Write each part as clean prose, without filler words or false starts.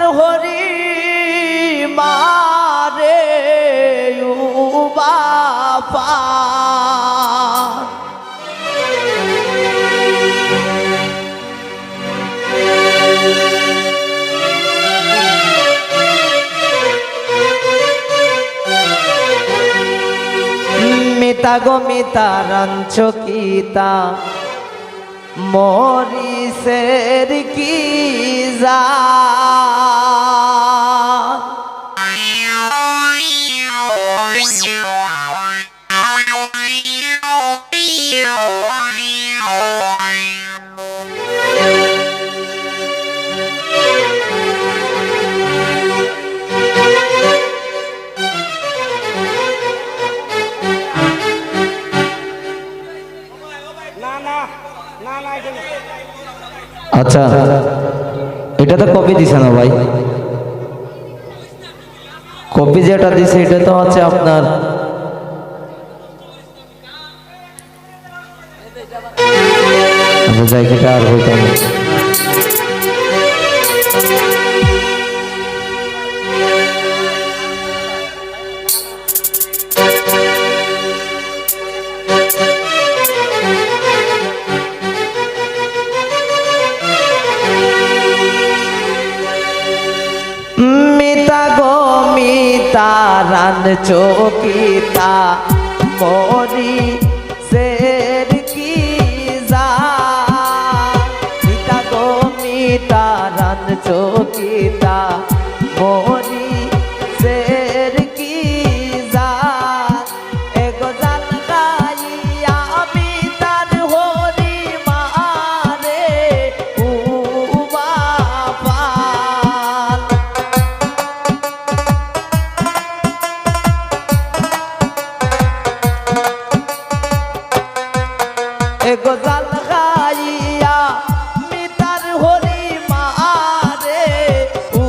পিতার হরি মারে বাপা মিতা গো মিতা রাঞ্চকিতা মরিসের কি যা আচ্ছা এটা তো কপি দিছে না ভাই কপি যেটা দিছে এটা তো হচ্ছে আপনার জায়গাটা আর হইতো না তারান চকিতা মরি সের কি যা মিতা গো মিতারান চকিতা মরি সের কি যা এগো জান গাইয়া মিতার হরি মারে ও বাবা গোজাল গাইয়া মিতার হরি মারে ও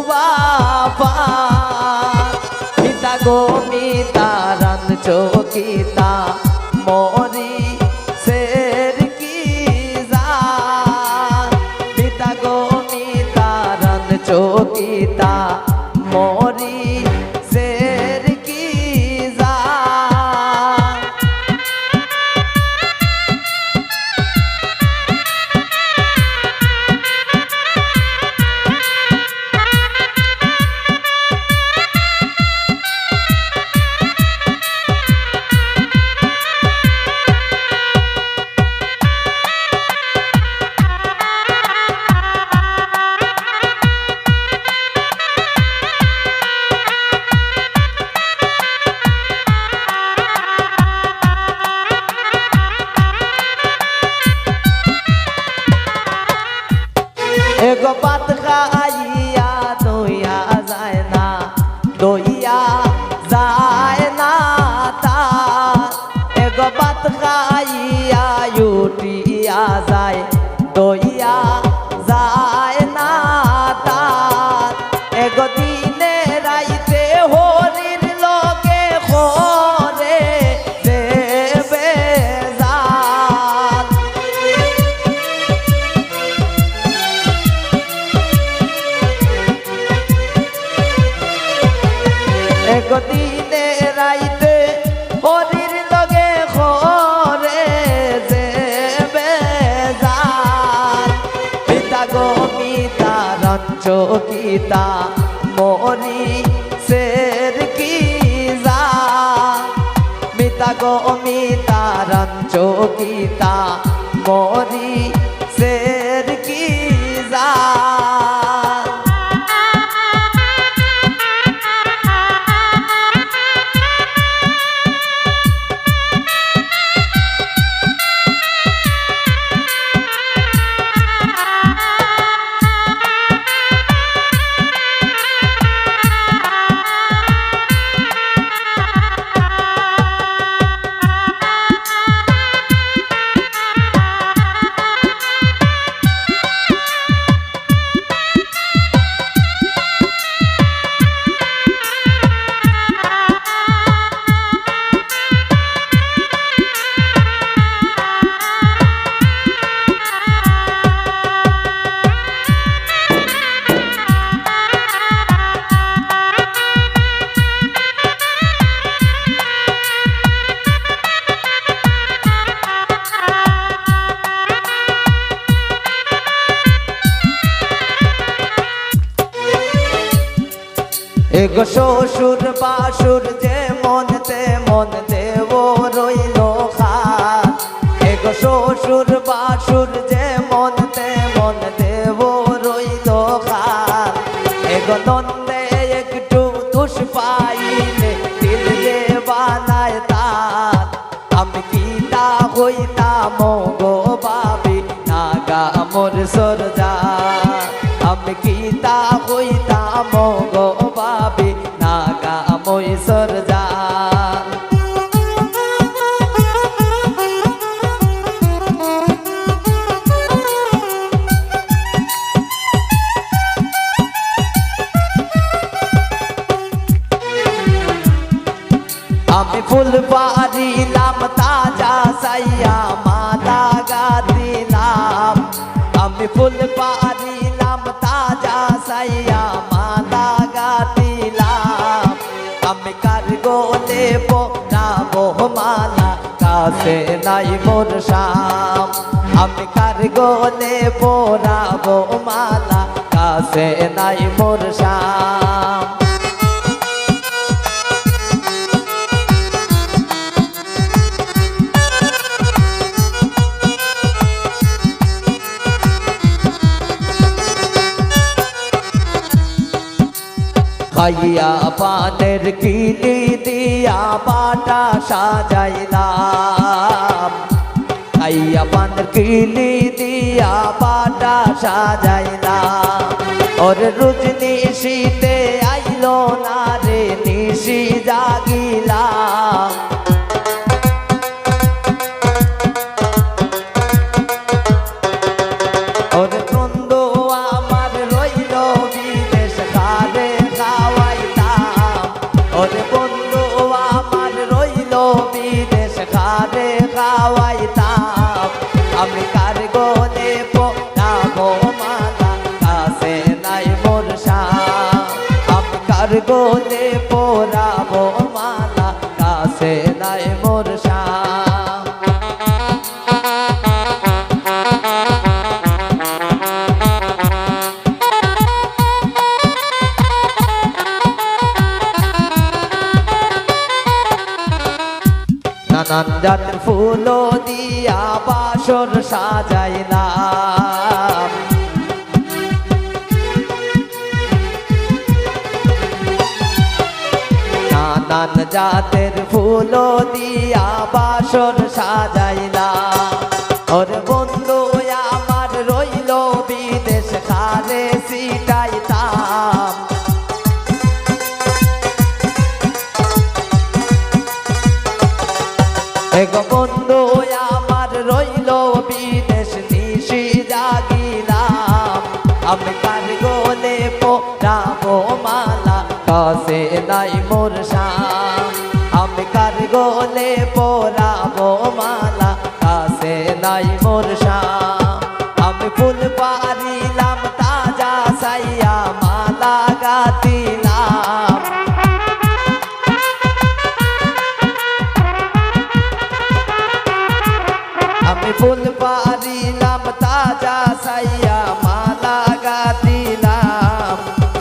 বাবা মিতা গো মিতারান চকিতা মরি সের কি যা মিতা গো মিতারান চকিতা মরি সের কি যা এগো পাত খাইয়া দইয়া যায় না দইয়া যায় না তার এগো পাত খাইয়া উঠিয়া যায় দইয়া যায় না তার এগো দিনে রাইতে হরির লগে খরে দেবে দিনে রাইতে হরির লগে খরে দেবে পিতা গো মিতারান চকিতা মরি সের কি যা মিতা গো মিতারান চকিতা মরি সের কি যা এগো শ্বশুর বাসুর যে মন তেমন দেব রইল খান এগো শ্বশুর বাসুর যে মন তেমন দেব রইল খান এগো নন্দে একটু দুষ পাইলে দিল যে বানায় তার আমি কি তা হইতাম গো বাবি নাগা মোর সরজা আমি কি তা হইতাম গো বাবি নাগা মই সরজা আমি ফুল পারিলাম তাজা সাইয়া মালা গাদিলাম আমি ফুল পারিলাম তাজা সাইয়া মালা গাদিলাম আমি কার গোলে পোড়াবো মালা কাছে নাই মোর শাম আমি কার গোলে পোড়াবো মালা কাছে নাই মোর শাম খাইয়া পানের কিলি দিয়া বাটা সাজাইলাম খাইয়া পানের কিলি দিয়া বাটা সাজাইলাম ওর রুজনি শীতে আইলো না রে নিশি জাগিলাম ওর বন্ধু আমার রইল বিদেশ খারে ওরে বন্ধু আমার রইল বিদেশ খারে খাওয়াইতাম আমি কার গোলে পোড়াবো মালা কাছে নাই মোর শাম আমি কার গোলে পোড়াবো মালা কাছে নাই মোর শাম নানান জাতের ফুল দিয়া বাসর সাজাইলাম নানান জাতের ফুল দিয়া বাসর সাজাইলাম ওর বন্ধু আমার রইল বিদেশ খালে সিটাইতাম এগো বন্ধু আমার রইল বিদেশ নিশি জাগিলাম আমি কার গোলে পোড়াবো মালা কাছে নাই মোর শাম আমি কার গোলে পোড়াবো মালা কাছে নাই মোর শাম আমি ফুল পারিলাম তাজা সাইয়া মালা গাতিলাম আমি ফুল পারিলাম তাজা সাইয়া মালা গাতিলাম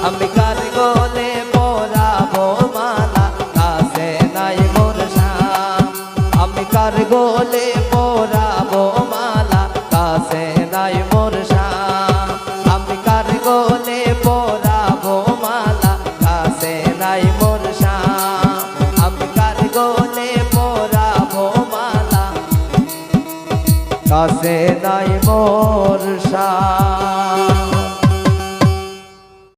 আমি কার গোলে পোড়াবো মালা কাছে নাই মোর শাম আমি কার গোলে পোড়াবো মালা কাছে নাই মোর শাম আমি কার গোলে পোড়াবো মালা কাছে নাই মোর শাম আমি কার গোলে পোড়াবো মালা কাছে নাই মোর শাম।